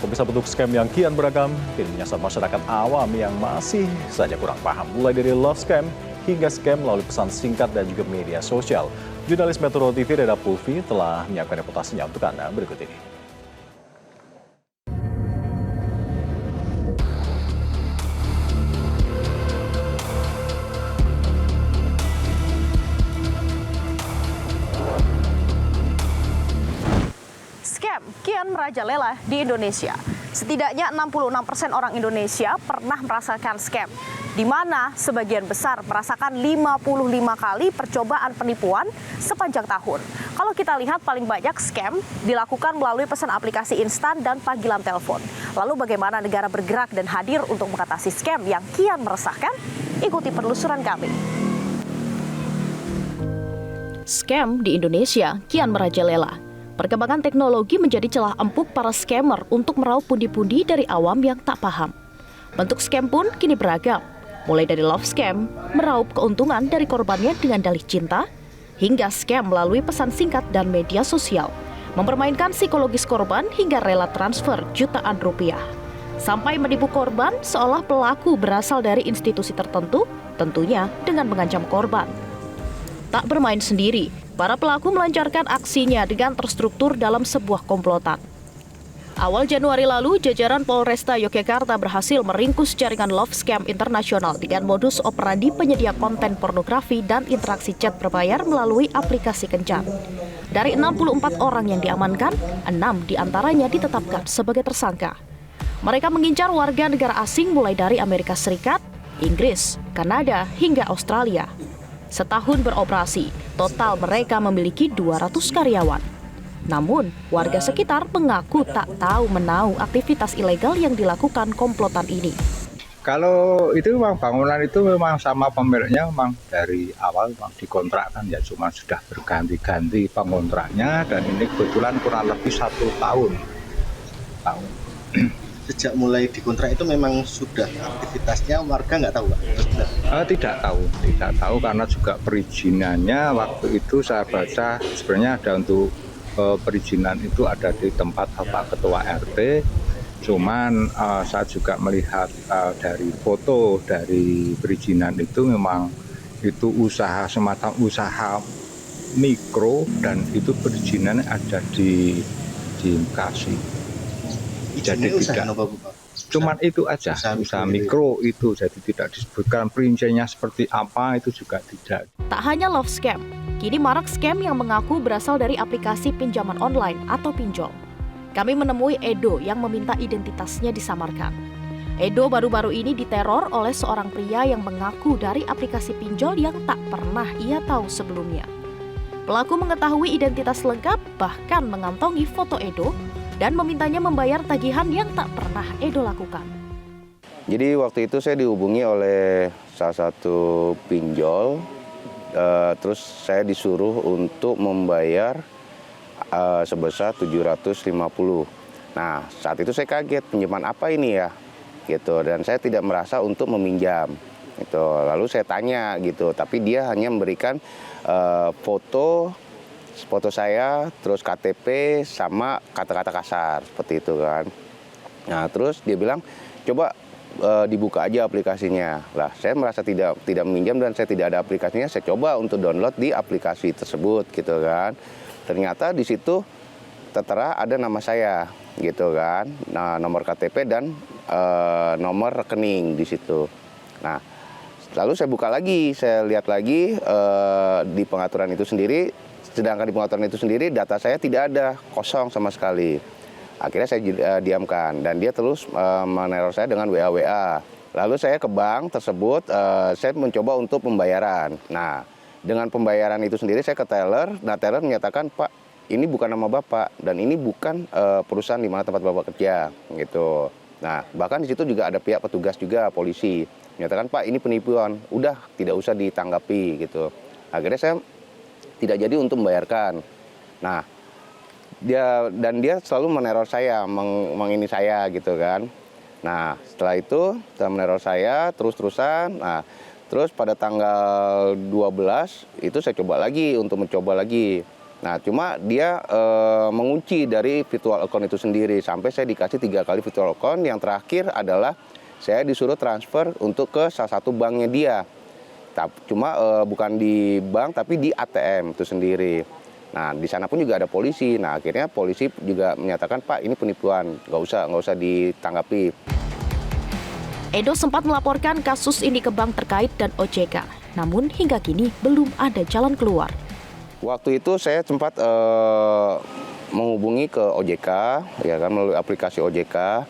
Pemirsa, bentuk scam yang kian beragam kini menyasar masyarakat awam yang masih saja kurang paham. Mulai dari love scam hingga scam melalui pesan singkat dan juga media sosial. Jurnalis Metro TV Reda Pulvi telah menyiapkan reportasinya untuk Anda berikut ini. Scam kian merajalela di Indonesia. Setidaknya 66% orang Indonesia pernah merasakan scam, di mana sebagian besar merasakan 55 kali percobaan penipuan sepanjang tahun. Kalau kita lihat paling banyak scam dilakukan melalui pesan aplikasi instan dan panggilan telepon. Lalu bagaimana negara bergerak dan hadir untuk mengatasi scam yang kian meresahkan? Ikuti penelusuran kami. Scam di Indonesia kian merajalela. Perkembangan teknologi menjadi celah empuk para scammer untuk meraup pundi-pundi dari awam yang tak paham. Bentuk scam pun kini beragam, mulai dari love scam, meraup keuntungan dari korbannya dengan dalih cinta, hingga scam melalui pesan singkat dan media sosial, mempermainkan psikologis korban hingga rela transfer jutaan rupiah. Sampai menipu korban seolah pelaku berasal dari institusi tertentu, tentunya dengan mengancam korban. Tak bermain sendiri, para pelaku melancarkan aksinya dengan terstruktur dalam sebuah komplotan. Awal Januari lalu, jajaran Polresta Yogyakarta berhasil meringkus jaringan love scam internasional dengan modus operandi penyedia konten pornografi dan interaksi chat berbayar melalui aplikasi kencan. Dari 64 orang yang diamankan, 6 diantaranya ditetapkan sebagai tersangka. Mereka mengincar warga negara asing mulai dari Amerika Serikat, Inggris, Kanada, hingga Australia. Setahun beroperasi, total mereka memiliki 200 karyawan. Namun, warga sekitar mengaku tak tahu menahu aktivitas ilegal yang dilakukan komplotan ini. Kalau itu memang bangunan itu memang sama pemiliknya memang dari awal memang dikontrakkan ya, cuma sudah berganti-ganti pengontraknya dan ini kebetulan kurang lebih 1 tahun. Sejak mulai dikontrak itu memang sudah aktivitasnya warga nggak tahu, Pak? Tidak tahu karena juga perizinannya waktu itu saya baca sebenarnya ada untuk perizinan itu ada di tempat Bapak Ketua RT. Cuman saya juga melihat dari foto dari perizinan itu memang itu usaha semacam usaha mikro dan itu perizinannya ada di Bekasi. Jadi tidak, cuman itu aja usaha mikro itu, jadi tidak disebutkan perinciannya seperti apa, itu juga tidak. Tak hanya love scam, kini marak scam yang mengaku berasal dari aplikasi pinjaman online atau pinjol. Kami menemui Edo yang meminta identitasnya disamarkan. Edo baru-baru ini diteror oleh seorang pria yang mengaku dari aplikasi pinjol yang tak pernah ia tahu sebelumnya. Pelaku mengetahui identitas lengkap, bahkan mengantongi foto Edo, dan memintanya membayar tagihan yang tak pernah Edo lakukan. Jadi waktu itu saya dihubungi oleh salah satu pinjol, terus saya disuruh untuk membayar sebesar 750. Nah, saat itu saya kaget, pinjaman apa ini ya? Gitu, dan saya tidak merasa untuk meminjam. Gitu. Lalu saya tanya gitu, tapi dia hanya memberikan foto saya, terus KTP sama kata-kata kasar seperti itu kan. Nah, terus dia bilang coba dibuka aja aplikasinya. Lah, saya merasa tidak meminjam dan saya tidak ada aplikasinya. Saya coba untuk download di aplikasi tersebut gitu kan. Ternyata di situ tertera ada nama saya gitu kan. Nah, nomor KTP dan nomor rekening di situ. Nah, lalu saya buka lagi, saya lihat lagi di pengaturan itu sendiri. Sedangkan di pengaturan itu sendiri data saya tidak ada, kosong sama sekali. Akhirnya saya diamkan dan dia terus meneror saya dengan WA. Lalu saya ke bank tersebut, saya mencoba untuk pembayaran. Nah, dengan pembayaran itu sendiri saya ke teller. Nah, teller menyatakan, Pak, ini bukan nama Bapak dan ini bukan perusahaan di mana tempat Bapak kerja, gitu. Nah, bahkan di situ juga ada pihak petugas juga, polisi. Menyatakan, Pak, ini penipuan, udah tidak usah ditanggapi, gitu. Akhirnya saya tidak jadi untuk membayarkan. Nah, dia selalu meneror saya, mengini saya gitu kan. Nah, setelah itu meneror saya terus-terusan. Nah, terus pada tanggal 12 itu saya mencoba lagi Nah, cuma dia mengunci dari virtual account itu sendiri. Sampai saya dikasih 3 kali virtual account. Yang terakhir adalah saya disuruh transfer untuk ke salah satu banknya dia. Cuma bukan di bank, tapi di ATM itu sendiri. Nah, di sana pun juga ada polisi. Nah, akhirnya polisi juga menyatakan, Pak, ini penipuan, nggak usah ditanggapi. Edo sempat melaporkan kasus ini ke bank terkait dan OJK. Namun hingga kini belum ada jalan keluar. Waktu itu saya sempat menghubungi ke OJK, ya kan, melalui aplikasi OJK,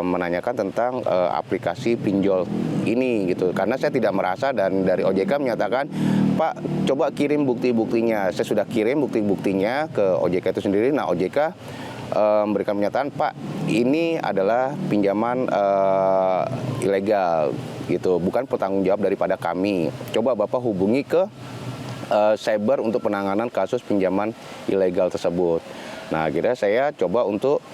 menanyakan tentang aplikasi pinjol ini gitu. Karena saya tidak merasa, dan dari OJK menyatakan, Pak, coba kirim bukti-buktinya. Saya sudah kirim bukti-buktinya ke OJK itu sendiri. Nah, OJK memberikan pernyataan, Pak, ini adalah pinjaman ilegal gitu, bukan bertanggung jawab daripada kami. Coba Bapak hubungi ke cyber untuk penanganan kasus pinjaman ilegal tersebut. Nah, akhirnya saya coba untuk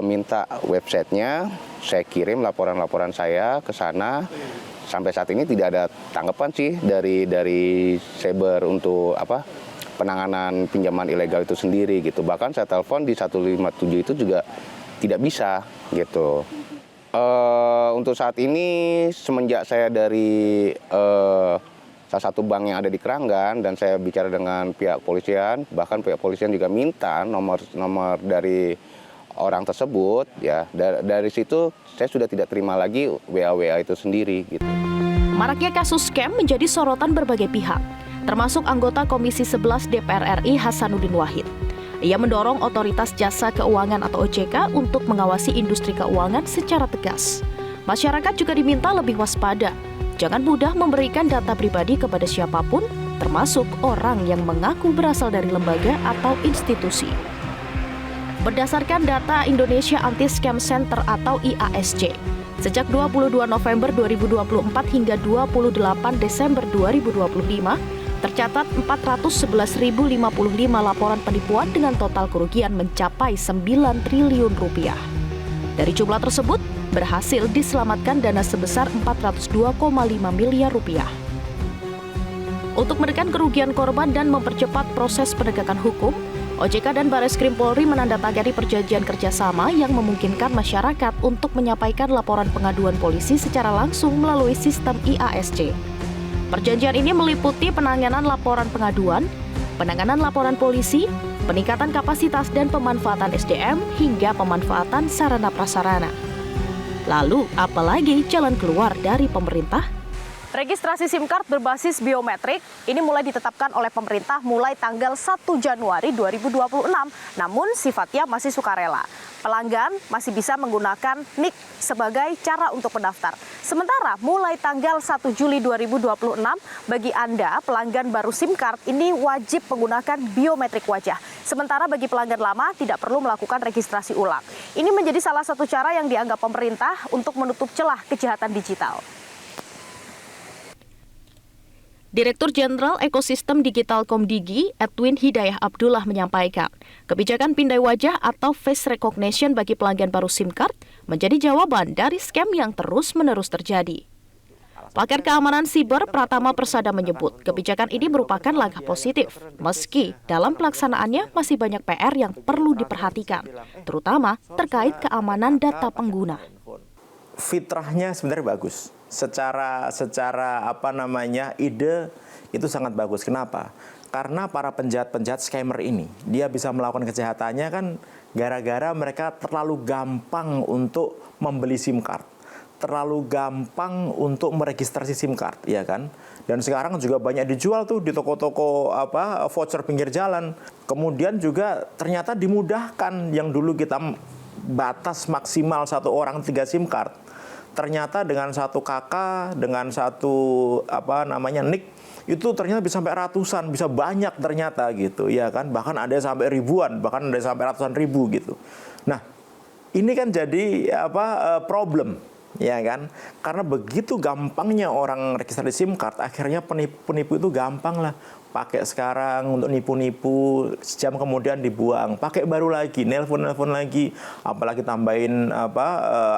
minta websitenya, saya kirim laporan-laporan saya ke sana. Sampai saat ini tidak ada tanggapan sih dari cyber untuk penanganan pinjaman ilegal itu sendiri gitu. Bahkan saya telepon di 157 itu juga tidak bisa gitu. Untuk saat ini semenjak saya dari salah satu bank yang ada di Keranggan, dan saya bicara dengan pihak polisian, bahkan pihak polisian juga minta nomor dari orang tersebut, ya dari situ saya sudah tidak terima lagi WA itu sendiri gitu. Maraknya kasus scam menjadi sorotan berbagai pihak, termasuk anggota Komisi 11 DPR RI Hasanuddin Wahid. Ia mendorong Otoritas Jasa Keuangan atau OJK untuk mengawasi industri keuangan secara tegas. Masyarakat juga diminta lebih waspada. Jangan mudah memberikan data pribadi kepada siapapun, termasuk orang yang mengaku berasal dari lembaga atau institusi. Berdasarkan data Indonesia Anti-Scam Center atau IASC, sejak 22 November 2024 hingga 28 Desember 2025, tercatat 411.055 laporan penipuan dengan total kerugian mencapai 9 triliun rupiah. Dari jumlah tersebut, berhasil diselamatkan dana sebesar 402,5 miliar rupiah. Untuk menekan kerugian korban dan mempercepat proses penegakan hukum, OJK dan Bareskrim Polri menandatangani perjanjian kerjasama yang memungkinkan masyarakat untuk menyampaikan laporan pengaduan polisi secara langsung melalui sistem IASC. Perjanjian ini meliputi penanganan laporan pengaduan, penanganan laporan polisi, peningkatan kapasitas dan pemanfaatan SDM, hingga pemanfaatan sarana prasarana. Lalu, apalagi jalan keluar dari pemerintah? Registrasi SIM card berbasis biometrik ini mulai ditetapkan oleh pemerintah mulai tanggal 1 Januari 2026, namun sifatnya masih sukarela. Pelanggan masih bisa menggunakan NIK sebagai cara untuk mendaftar. Sementara mulai tanggal 1 Juli 2026, bagi Anda pelanggan baru SIM card ini wajib menggunakan biometrik wajah. Sementara bagi pelanggan lama tidak perlu melakukan registrasi ulang. Ini menjadi salah satu cara yang dianggap pemerintah untuk menutup celah kejahatan digital. Direktur Jenderal Ekosistem Digital Komdigi, Edwin Hidayah Abdullah menyampaikan, kebijakan pindai wajah atau face recognition bagi pelanggan baru SIM card menjadi jawaban dari scam yang terus-menerus terjadi. Pakar keamanan siber Pratama Persada menyebut kebijakan ini merupakan langkah positif, meski dalam pelaksanaannya masih banyak PR yang perlu diperhatikan, terutama terkait keamanan data pengguna. Fitrahnya sebenarnya bagus. Secara ide itu sangat bagus. Kenapa? Karena para penjahat scammer ini, dia bisa melakukan kejahatannya kan gara-gara mereka terlalu gampang untuk membeli SIM card. Terlalu gampang untuk meregistrasi SIM card, ya kan? Dan sekarang juga banyak dijual tuh di toko-toko voucher pinggir jalan. Kemudian juga ternyata dimudahkan, yang dulu kita batas maksimal 1 orang 3 SIM card. Ternyata dengan 1 KK, dengan 1 NIK, itu ternyata bisa sampai ratusan, bisa banyak ternyata gitu, ya kan? Bahkan ada sampai ribuan, bahkan ada sampai ratusan ribu gitu. Nah, ini kan jadi problem, ya kan? Karena begitu gampangnya orang registrasi SIM card, akhirnya penipu itu gampang lah. Pakai sekarang untuk nipu-nipu, sejam kemudian dibuang, pakai baru lagi, nelpon lagi, apalagi tambahin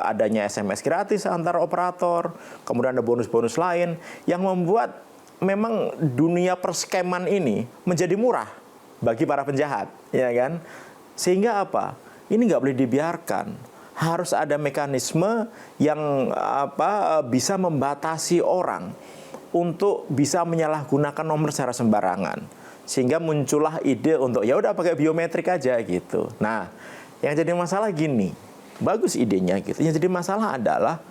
adanya SMS gratis antar operator, kemudian ada bonus-bonus lain yang membuat memang dunia perskeman ini menjadi murah, bagi para penjahat, ya kan? Sehingga apa? Ini nggak boleh dibiarkan. Harus ada mekanisme yang bisa membatasi orang untuk bisa menyalahgunakan nomor secara sembarangan. Sehingga muncullah ide untuk ya udah pakai biometrik aja gitu. Nah, yang jadi masalah gini, bagus idenya gitu. Yang jadi masalah adalah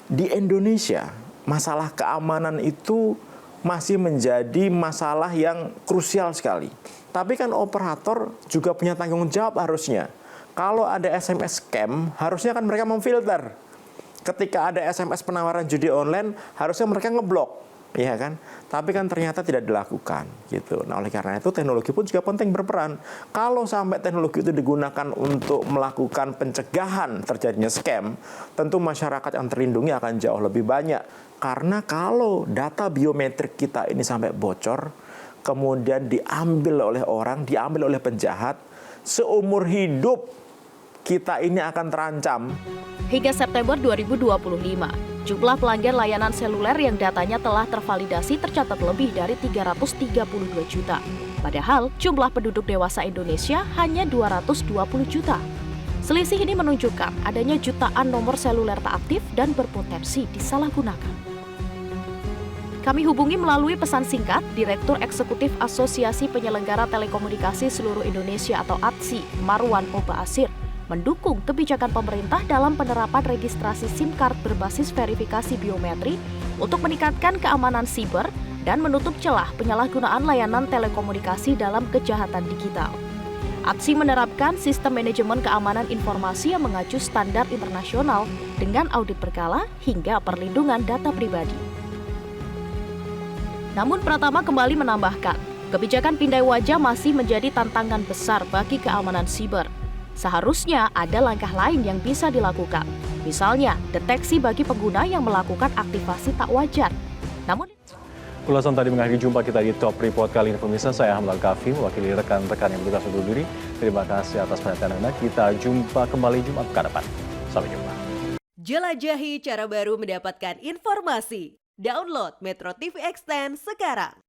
di Indonesia masalah keamanan itu masih menjadi masalah yang krusial sekali. Tapi kan operator juga punya tanggung jawab harusnya. Kalau ada SMS scam, harusnya kan mereka memfilter. Ketika ada SMS penawaran judi online, harusnya mereka ngeblok, ya kan? Tapi kan ternyata tidak dilakukan, gitu. Nah, oleh karena itu teknologi pun juga penting berperan. Kalau sampai teknologi itu digunakan untuk melakukan pencegahan terjadinya scam, tentu masyarakat yang terlindungi akan jauh lebih banyak. Karena kalau data biometrik kita ini sampai bocor, kemudian diambil oleh orang, diambil oleh penjahat, seumur hidup kita ini akan terancam. Hingga September 2025, jumlah pelanggan layanan seluler yang datanya telah tervalidasi tercatat lebih dari 332 juta. Padahal jumlah penduduk dewasa Indonesia hanya 220 juta. Selisih ini menunjukkan adanya jutaan nomor seluler tak aktif dan berpotensi disalahgunakan. Kami hubungi melalui pesan singkat Direktur Eksekutif Asosiasi Penyelenggara Telekomunikasi Seluruh Indonesia atau ATSI, Marwan Oba Asir, mendukung kebijakan pemerintah dalam penerapan registrasi SIM card berbasis verifikasi biometri untuk meningkatkan keamanan siber dan menutup celah penyalahgunaan layanan telekomunikasi dalam kejahatan digital. ATSI menerapkan sistem manajemen keamanan informasi yang mengacu standar internasional dengan audit berkala hingga perlindungan data pribadi. Namun Pratama kembali menambahkan, kebijakan pindai wajah masih menjadi tantangan besar bagi keamanan siber. Seharusnya ada langkah lain yang bisa dilakukan. Misalnya, deteksi bagi pengguna yang melakukan aktivasi tak wajar. Namun, Ulasan tadi mengakhiri jumpa kita di Top Report kali ini pemirsa. Saya Ahmad Al-Kafi, mewakili rekan-rekan yang bertugas undur diri. Terima kasih atas perhatian Anda. Kita jumpa kembali Jumat pekan depan. Sampai jumpa. Jelajahi cara baru mendapatkan informasi. Download Metro TV Extend sekarang.